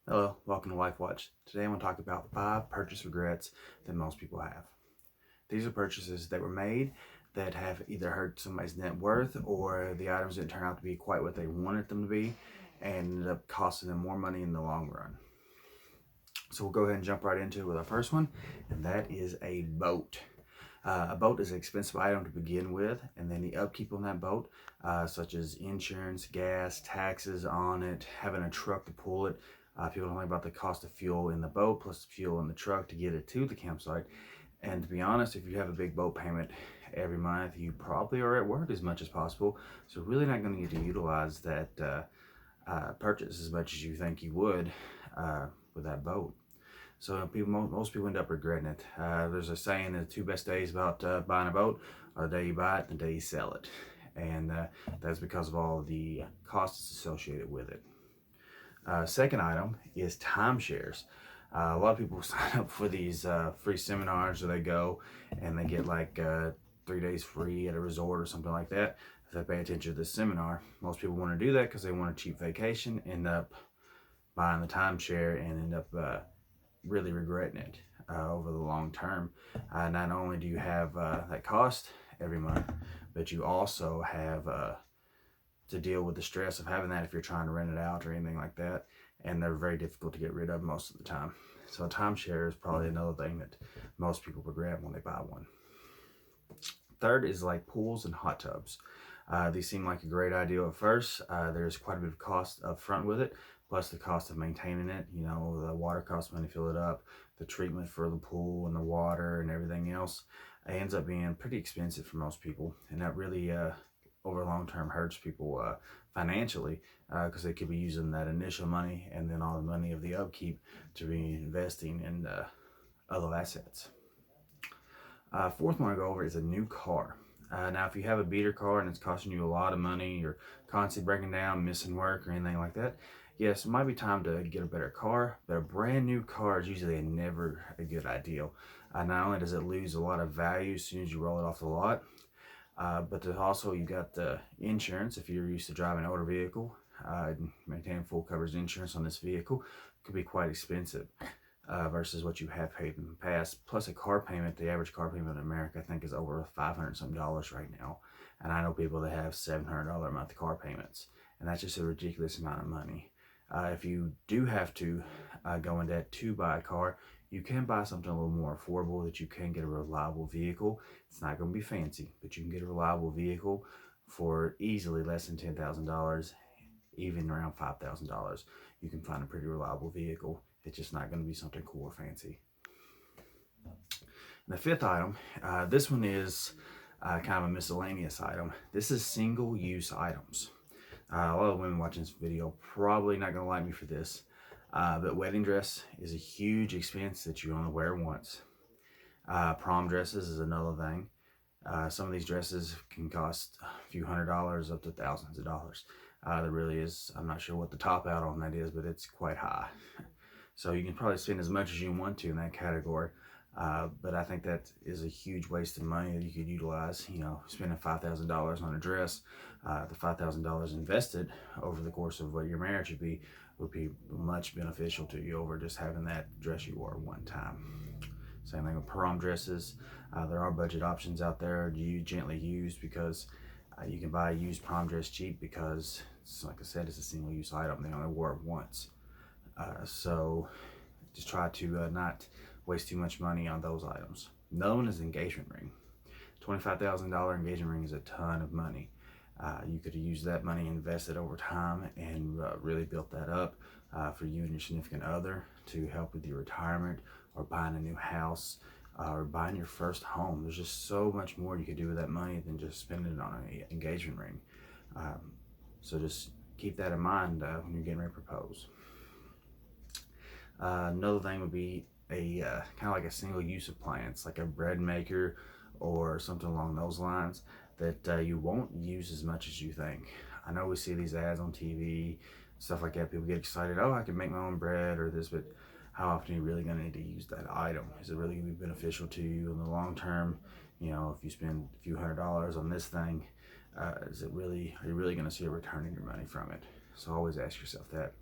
Hello, welcome to Life Watch. Today I'm going to talk about 5 purchase regrets that most people have. These are purchases that were made that have either hurt somebody's net worth or the items didn't turn out to be quite what they wanted them to be and ended up costing them more money in the long run. So we'll go ahead and jump right into it with our first one, and that is a boat. A boat is an expensive item to begin with, and then the upkeep on that boat, such as insurance, gas, taxes on it, having a truck to pull it. People don't think about the cost of fuel in the boat plus the fuel in the truck to get it to the campsite. And to be honest, if you have a big boat payment every month, you probably are at work as much as possible. So really not going to get to utilize that purchase as much as you think you would with that boat. So most people end up regretting it. There's a saying that the two best days about buying a boat are the day you buy it and the day you sell it. And that's because of all the costs associated with it. Second item is timeshares. A lot of people sign up for these free seminars where they go and they get like 3 days free at a resort or something like that. If they pay attention to this seminar, most people want to do that because they want a cheap vacation, end up buying the timeshare and end up really regretting it over the long term. Not only do you have that cost every month, but you also have to deal with the stress of having that if you're trying to rent it out or anything like that. And they're very difficult to get rid of most of the time. So a timeshare is probably another thing that most people regret when they buy one. Third is like pools and hot tubs. These seem like a great idea at first. There's quite a bit of cost up front with it, plus the cost of maintaining it. You know, the water costs money to fill it up, the treatment for the pool and the water and everything else. It ends up being pretty expensive for most people, and that really over long term hurts people financially because they could be using that initial money and then all the money of the upkeep to be investing in other assets. Fourth one I go over is a new car. Now, if you have a beater car and it's costing you a lot of money, you're constantly breaking down, missing work, or anything like that, yes, it might be time to get a better car, but a brand new car is usually never a good idea. Not only does it lose a lot of value as soon as you roll it off the lot, but also you got the insurance. If you're used to driving an older vehicle, maintaining full coverage insurance on this vehicle could be quite expensive versus what you have paid in the past. Plus a car payment, the average car payment in America I think is over $500 something right now. And I know people that have $700 a month car payments, and that's just a ridiculous amount of money. If you do have to go in debt to buy a car, you can buy something a little more affordable that you can get a reliable vehicle. It's not going to be fancy, but you can get a reliable vehicle for easily less than $10,000, even around $5,000. You can find a pretty reliable vehicle. It's just not going to be something cool or fancy. And the fifth item, this one is kind of a miscellaneous item. This is single-use items. A lot of women watching this video probably not going to like me for this, but wedding dress is a huge expense that you only wear once. Prom dresses is another thing. Some of these dresses can cost a few $100s up to thousands of dollars. There really is, I'm not sure what the top out on that is, but it's quite high. So you can probably spend as much as you want to in that category. But I think that is a huge waste of money that you could utilize. You know, spending $5,000 on a dress, the $5,000 invested over the course of what your marriage would be much beneficial to you over just having that dress you wore one time. Same thing with prom dresses. There are budget options out there, gently used, because you can buy a used prom dress cheap because, like I said, it's a single-use item. They only wore it once. So just try to not waste too much money on those items. Another one is engagement ring. $25,000 engagement ring is a ton of money. You could use that money invested over time and really built that up for you and your significant other to help with your retirement or buying a new house or buying your first home. There's just so much more you could do with that money than just spending it on an engagement ring. So just keep that in mind when you're getting ready to propose. Another thing would be a kind of like a single-use appliance, like a bread maker or something along those lines that you won't use as much as you think. I know we see these ads on TV, stuff like that. People get excited, oh, I can make my own bread or this, but how often are you really going to need to use that item? Is it really going to be beneficial to you in the long term? You know, if you spend a few $100s on this thing, are you really going to see a return in your money from it? So always ask yourself that.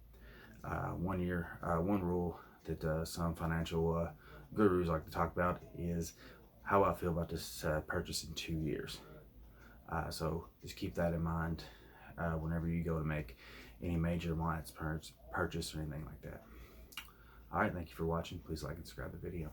one rule that some financial gurus like to talk about is how I feel about this purchase in 2 years. So just keep that in mind whenever you go to make any major appliance purchase or anything like that. All right, thank you for watching. Please like and subscribe the video.